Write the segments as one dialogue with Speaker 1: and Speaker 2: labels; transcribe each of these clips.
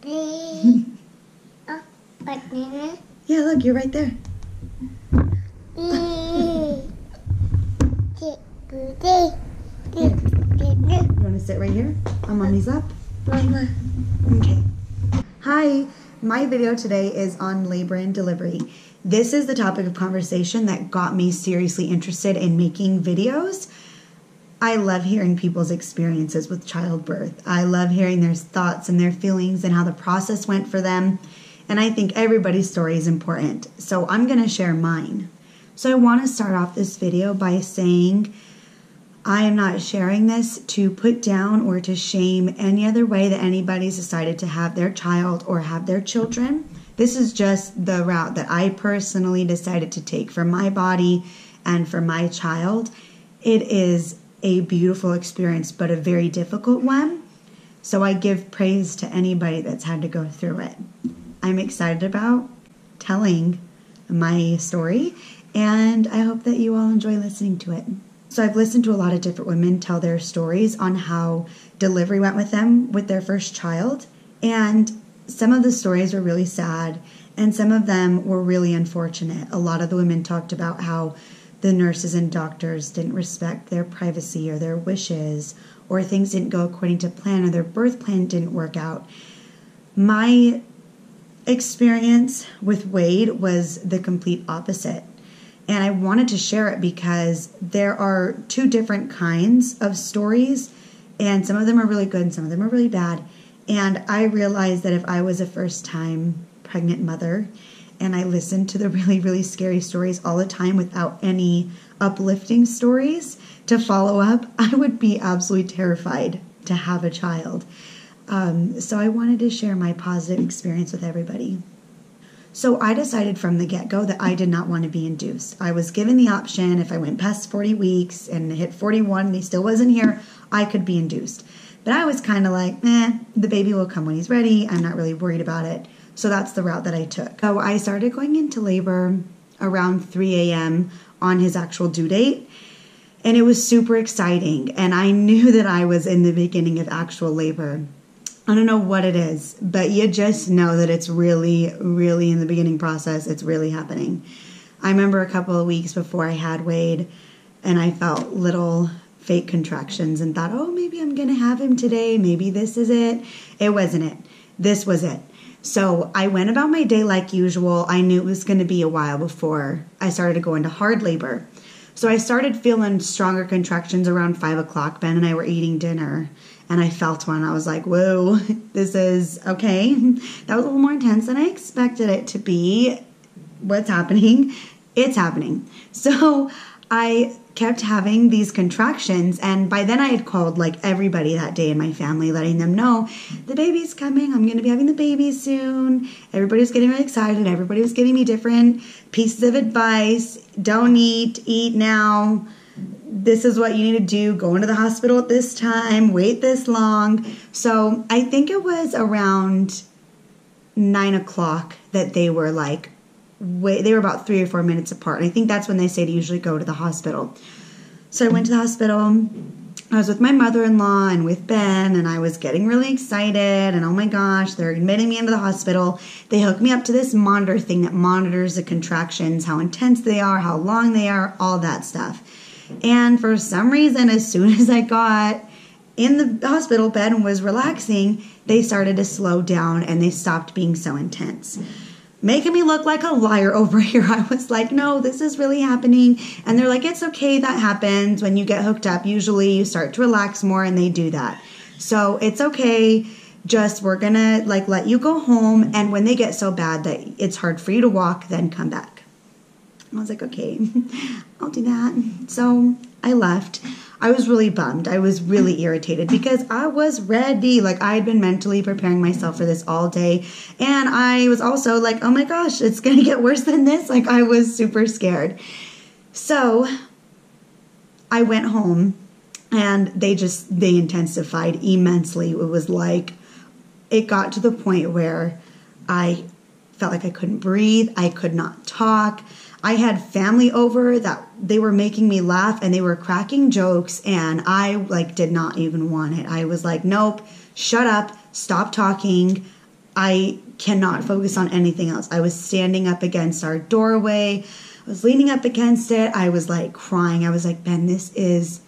Speaker 1: Yeah, look, you're right there. You want to sit right here on Mommy's lap? Okay. Hi, my video today is on labor and delivery. This is the topic of conversation that got me seriously interested in making videos. I love hearing people's experiences with childbirth. I love hearing their thoughts and their feelings and how the process went for them. And I think everybody's story is important. So I'm going to share mine. So I want to start off this video by saying I am not sharing this to put down or to shame any other way that anybody's decided to have their child or have their children. This is just the route that I personally decided to take for my body and for my child. It is a beautiful experience, but a very difficult one. So I give praise to anybody that's had to go through it. I'm excited about telling my story, and I hope that you all enjoy listening to it. So I've listened to a lot of different women tell their stories on how delivery went with them with their first child. And some of the stories were really sad, and some of them were really unfortunate. A lot of the women talked about how the nurses and doctors didn't respect their privacy or their wishes, or things didn't go according to plan, or their birth plan didn't work out. My experience with Wade was the complete opposite. And I wanted to share it because there are two different kinds of stories, and some of them are really good and some of them are really bad. And I realized that if I was a first-time pregnant mother and I listened to the really, really scary stories all the time without any uplifting stories to follow up, I would be absolutely terrified to have a child. So I wanted to share my positive experience with everybody. So I decided from the get-go that I did not want to be induced. I was given the option if I went past 40 weeks and hit 41 and he still wasn't here, I could be induced. But I was kind of like, the baby will come when he's ready. I'm not really worried about it. So that's the route that I took. So I started going into labor around 3 a.m. on his actual due date. And it was super exciting. And I knew that I was in the beginning of actual labor. I don't know what it is, but you just know that it's really, really in the beginning process. It's really happening. I remember a couple of weeks before I had Wade, and I felt little fake contractions and thought, oh, maybe I'm going to have him today. Maybe this is it. It wasn't it. This was it. So I went about my day like usual. I knew it was going to be a while before I started to go into hard labor. So I started feeling stronger contractions around 5 o'clock. Ben and I were eating dinner, and I felt one. I was like, whoa, this is okay. That was a little more intense than I expected it to be. What's happening? It's happening. So I kept having these contractions, and by then I had called like everybody that day in my family, letting them know the baby's coming. I'm going to be having the baby soon. Everybody's getting really excited. Everybody was giving me different pieces of advice. Don't eat now. This is what you need to do. Go into the hospital at this time. Wait this long. So I think it was around 9 o'clock that they were like, they were about 3 or 4 minutes apart. And I think that's when they say to usually go to the hospital. So I went to the hospital. I was with my mother-in-law and with Ben, and I was getting really excited. And oh my gosh, they're admitting me into the hospital. They hooked me up to this monitor thing that monitors the contractions, how intense they are, how long they are, all that stuff. And for some reason, as soon as I got in the hospital bed and was relaxing, they started to slow down and they stopped being so intense, making me look like a liar over here. I was like, no, this is really happening. And they're like, it's okay. That happens when you get hooked up. Usually you start to relax more, and they do that. So it's okay. Just we're going to like let you go home. And when they get so bad that it's hard for you to walk, then come back. I was like, okay, I'll do that. So I left. I was really bummed. I was really irritated because I was ready. Like I had been mentally preparing myself for this all day. And I was also like, oh my gosh, it's going to get worse than this. Like I was super scared. So I went home, and they intensified immensely. It was like, it got to the point where I felt like I couldn't breathe. I could not talk. I had family over that they were making me laugh and they were cracking jokes, and I did not even want it. I was like, nope, shut up, stop talking. I cannot focus on anything else. I was standing up against our doorway. I was leaning up against it. I was like crying. I was like, Ben, this is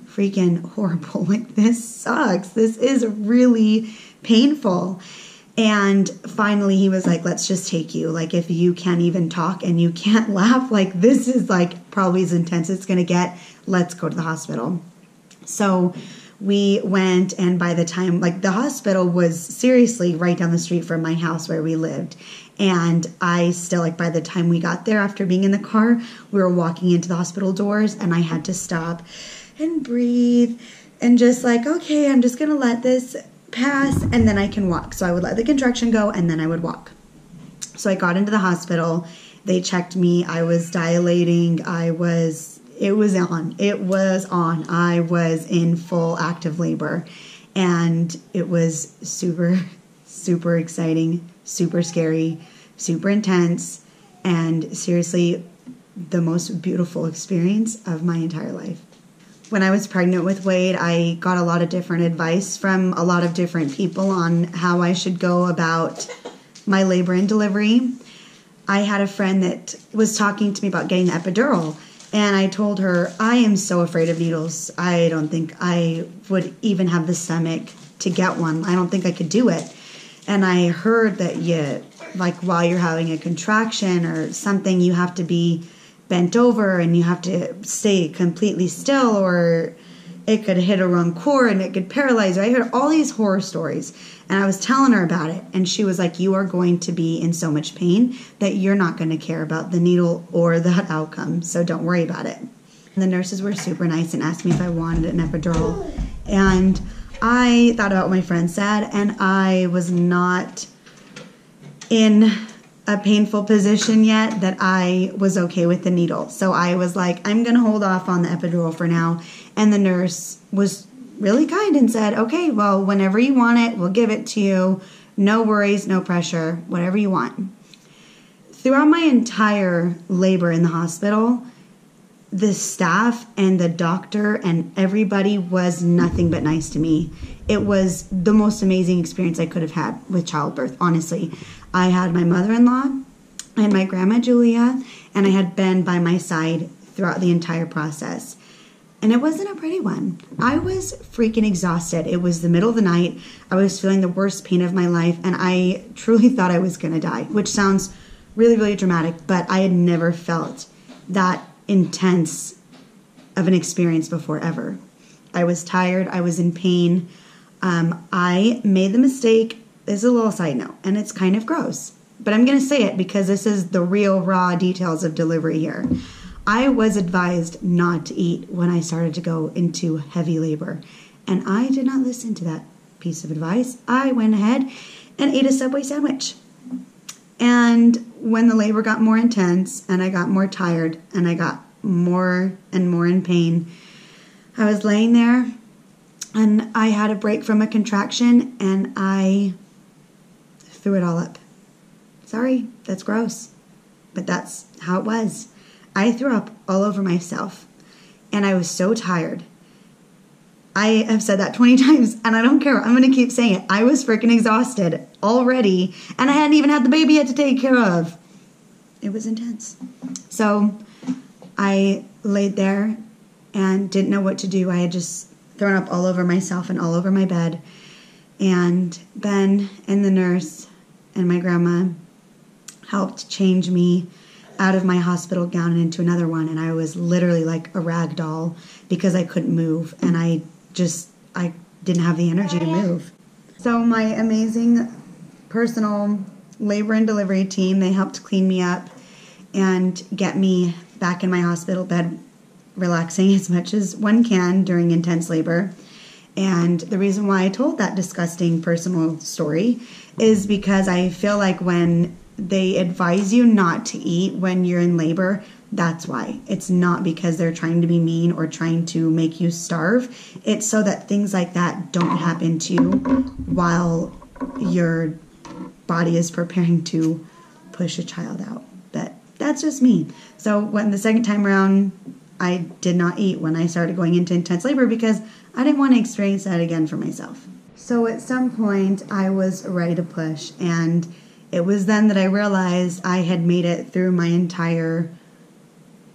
Speaker 1: freaking horrible. Like, this sucks. This is really painful. And finally he was like, let's just take you. Like, if you can't even talk and you can't laugh, like, this is like probably as intense as it's going to get. Let's go to the hospital. So we went, and by the time, like, the hospital was seriously right down the street from my house where we lived. And I still, like, by the time we got there, after being in the car, we were walking into the hospital doors, and I had to stop and breathe and just like, okay, I'm just going to let this pass and then I can walk. So I would let the contraction go and then I would walk. So I got into the hospital. They checked me. I was dilating. It was on. I was in full active labor, and it was super, super exciting, super scary, super intense, and seriously the most beautiful experience of my entire life. When I was pregnant with Wade, I got a lot of different advice from a lot of different people on how I should go about my labor and delivery. I had a friend that was talking to me about getting the epidural, and I told her, I am so afraid of needles. I don't think I would even have the stomach to get one. I don't think I could do it. And I heard that while you're having a contraction or something, you have to be bent over and you have to stay completely still, or it could hit a wrong cord and it could paralyze you. I heard all these horror stories, and I was telling her about it, and she was like, you are going to be in so much pain that you're not going to care about the needle or that outcome, so don't worry about it. And the nurses were super nice and asked me if I wanted an epidural, and I thought about what my friend said, and I was not in a painful position yet that I was okay with the needle. So I was like, I'm going to hold off on the epidural for now. And the nurse was really kind and said, okay, well, whenever you want it, we'll give it to you. No worries, no pressure, whatever you want. Throughout my entire labor in the hospital, the staff and the doctor and everybody was nothing but nice to me. It was the most amazing experience I could have had with childbirth, honestly. I had my mother-in-law and my grandma Julia, and I had Ben by my side throughout the entire process. And it wasn't a pretty one. I was freaking exhausted. It was the middle of the night. I was feeling the worst pain of my life, and I truly thought I was going to die, which sounds really, really dramatic, but I had never felt that intense of an experience before ever. I was tired. I was in pain. I made the mistake. This is a little side note, and it's kind of gross, but I'm going to say it because this is the real raw details of delivery here. I was advised not to eat when I started to go into heavy labor, and I did not listen to that piece of advice. I went ahead and ate a Subway sandwich. And when the labor got more intense and I got more tired and I got more and more in pain, I was laying there and I had a break from a contraction and I threw it all up. Sorry, that's gross, but that's how it was. I threw up all over myself and I was so tired. I have said that 20 times and I don't care. I'm going to keep saying it. I was freaking exhausted already and I hadn't even had the baby yet to take care of. It was intense. So I laid there and didn't know what to do. I had just thrown up all over myself and all over my bed. And Ben and the nurse and my grandma helped change me out of my hospital gown and into another one. And I was literally like a rag doll because I couldn't move. And I didn't have the energy to move. So my amazing personal labor and delivery team, they helped clean me up and get me back in my hospital bed, relaxing as much as one can during intense labor. And the reason why I told that disgusting personal story is because I feel like when they advise you not to eat when you're in labor, that's why. It's not because they're trying to be mean or trying to make you starve. It's so that things like that don't happen to you while your body is preparing to push a child out. But that's just me. So when the second time around, I did not eat when I started going into intense labor because I didn't want to experience that again for myself. So at some point I was ready to push, and it was then that I realized I had made it through my entire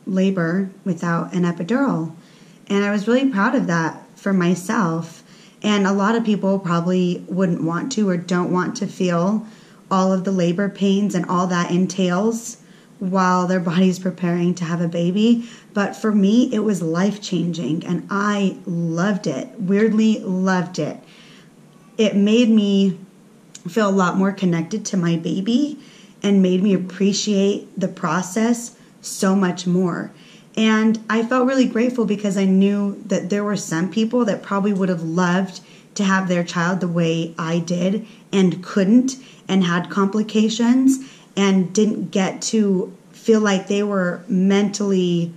Speaker 1: labor without an epidural. And I was really proud of that for myself. And a lot of people probably wouldn't want to or don't want to feel all of the labor pains and all that entails while their body's preparing to have a baby. But for me, it was life-changing, and I loved it, weirdly loved it. It made me feel a lot more connected to my baby and made me appreciate the process so much more. And I felt really grateful because I knew that there were some people that probably would have loved to have their child the way I did and couldn't, and had complications and didn't get to feel like they were mentally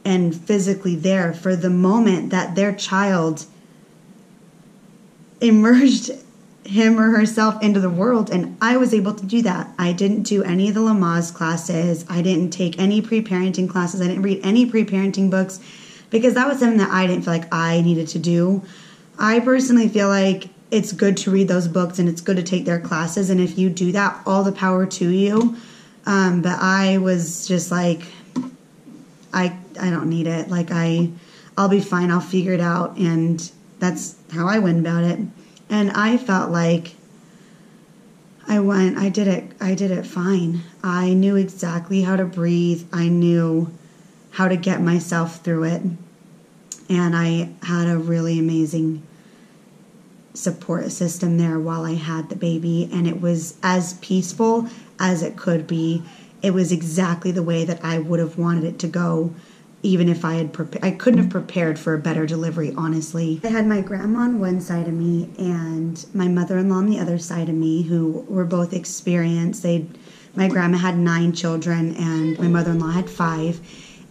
Speaker 1: and physically there for the moment that their child emerged him or herself into the world. And I was able to do that. I didn't do any of the Lamaze classes. I didn't take any pre-parenting classes. I didn't read any pre-parenting books because that was something that I didn't feel like I needed to do. I personally feel like it's good to read those books and it's good to take their classes. And if you do that, all the power to you. But I was just like, I don't need it. Like I'll be fine. I'll figure it out. And that's how I went about it. And I felt like I did it fine. I knew exactly how to breathe. I knew how to get myself through it. And I had a really amazing support system there while I had the baby. And it was as peaceful as it could be. It was exactly the way that I would have wanted it to go, even if I couldn't have prepared for a better delivery, honestly. I had my grandma on one side of me and my mother-in-law on the other side of me, who were both experienced. My grandma had 9 children and my mother-in-law had 5.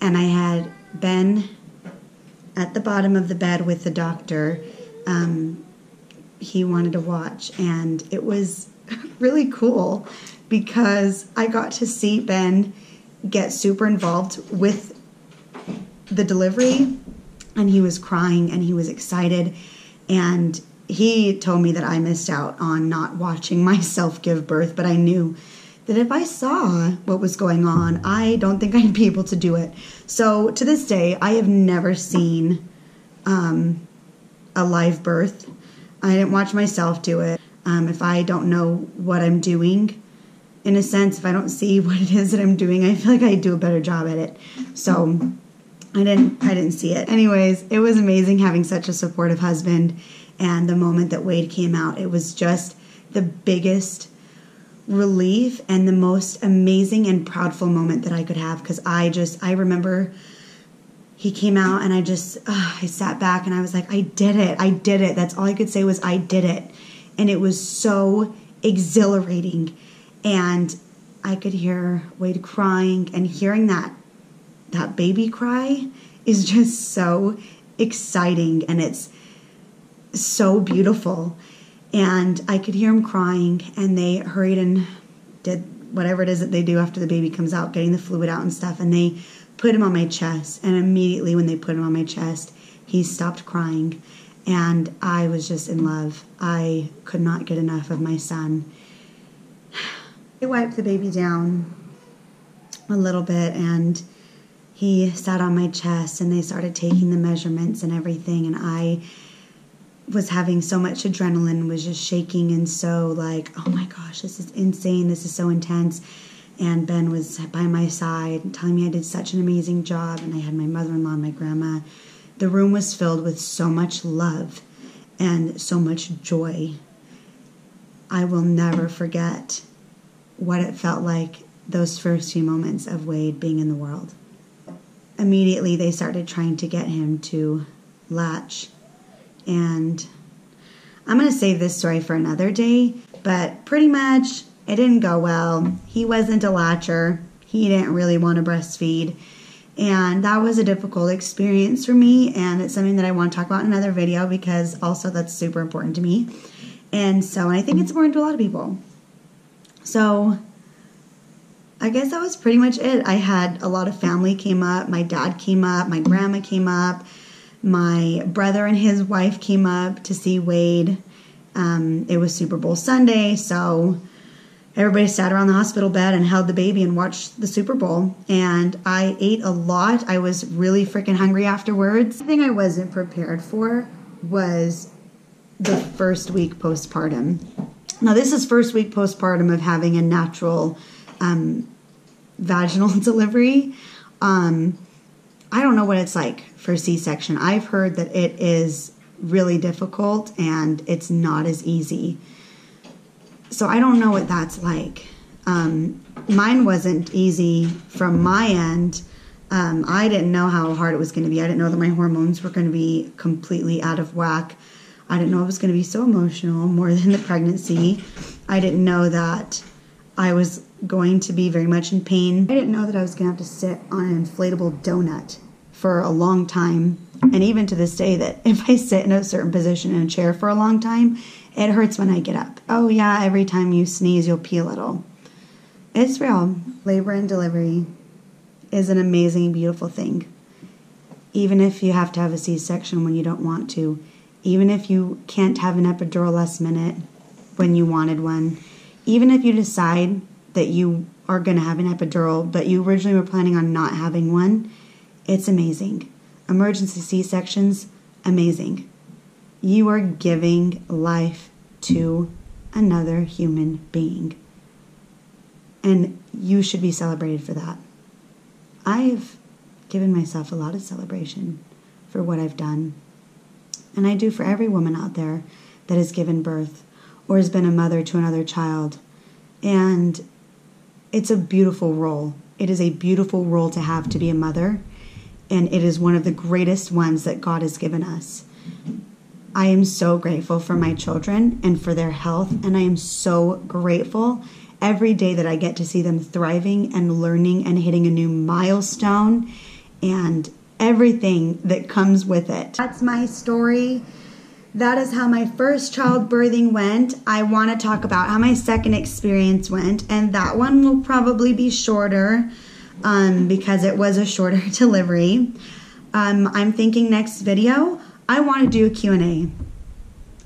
Speaker 1: And I had Ben at the bottom of the bed with the doctor. He wanted to watch, and it was really cool because I got to see Ben get super involved with the delivery, and he was crying and he was excited, and he told me that I missed out on not watching myself give birth, but I knew that if I saw what was going on, I don't think I'd be able to do it. So to this day, I have never seen a live birth. I didn't watch myself do it. If I don't know what I'm doing, in a sense, if I don't see what it is that I'm doing, I feel like I do a better job at it. So I didn't see it. Anyways, it was amazing having such a supportive husband. And the moment that Wade came out, it was just the biggest relief and the most amazing and proudful moment that I could have. Because I remember he came out and I sat back and I was like, I did it. That's all I could say was I did it. And it was so exhilarating. And I could hear Wade crying, and hearing that baby cry is just so exciting, and it's so beautiful. And I could hear him crying, and they hurried and did whatever it is that they do after the baby comes out, getting the fluid out and stuff, and they put him on my chest. And immediately when they put him on my chest, he stopped crying, and I was just in love. I could not get enough of my son. I wiped the baby down a little bit, and he sat on my chest, and they started taking the measurements and everything, and I was having so much adrenaline, was just shaking, and so like, oh my gosh, this is insane, this is so intense. And Ben was by my side telling me I did such an amazing job, and I had my mother-in-law and my grandma. The room was filled with so much love and so much joy. I will never forget what it felt like those first few moments of Wade being in the world. Immediately they started trying to get him to latch, and I'm going to save this story for another day, but pretty much it didn't go well. He wasn't a latcher. He didn't really want to breastfeed, and that was a difficult experience for me, and it's something that I want to talk about in another video because also that's super important to me. And I think it's important to a lot of people. So I guess that was pretty much it. I had a lot of family came up. My dad came up. My grandma came up. My brother and his wife came up to see Wade. It was Super Bowl Sunday, so everybody sat around the hospital bed and held the baby and watched the Super Bowl. And I ate a lot. I was really freaking hungry afterwards. The thing I wasn't prepared for was the first week postpartum. Now, this is first week postpartum of having a natural vaginal delivery. I don't know what it's like for C-section. I've heard that it is really difficult and it's not as easy. So I don't know what that's like. Mine wasn't easy from my end. I didn't know how hard it was going to be. I didn't know that my hormones were going to be completely out of whack. I didn't know it was going to be so emotional more than the pregnancy. I didn't know that I was going to be very much in pain. I didn't know that I was going to have to sit on an inflatable donut for a long time. And even to this day, that if I sit in a certain position in a chair for a long time, it hurts when I get up. Oh yeah, every time you sneeze, you'll pee a little. It's real. Labor and delivery is an amazing, beautiful thing. Even if you have to have a C-section when you don't want to, even if you can't have an epidural last minute when you wanted one, even if you decide that you are going to have an epidural, but you originally were planning on not having one, it's amazing. Emergency C-sections, amazing. You are giving life to another human being. And you should be celebrated for that. I've given myself a lot of celebration for what I've done. And I do for every woman out there that has given birth or has been a mother to another child. And it's a beautiful role. It is a beautiful role to have, to be a mother. And it is one of the greatest ones that God has given us. I am so grateful for my children and for their health. And I am so grateful every day that I get to see them thriving and learning and hitting a new milestone and everything that comes with it. That's my story. That is how my first childbirthing went. I want to talk about how my second experience went, and that one will probably be shorter because it was a shorter delivery. I'm thinking next video, I want to do a Q&A.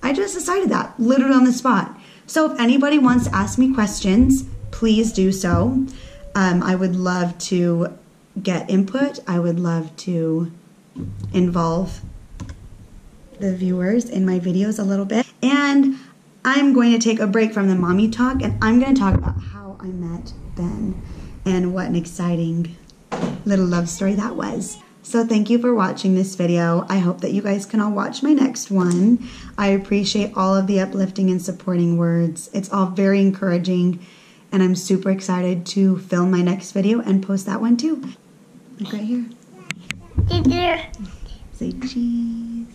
Speaker 1: I just decided that, literally on the spot. So if anybody wants to ask me questions, please do so. I would love to get input. I would love to involve the viewers in my videos a little bit. And I'm going to take a break from the mommy talk, and I'm going to talk about how I met Ben and what an exciting little love story that was. So thank you for watching this video. I hope that you guys can all watch my next one. I appreciate all of the uplifting and supporting words. It's all very encouraging, and I'm super excited to film my next video and post that one too. Like right here. Say cheese.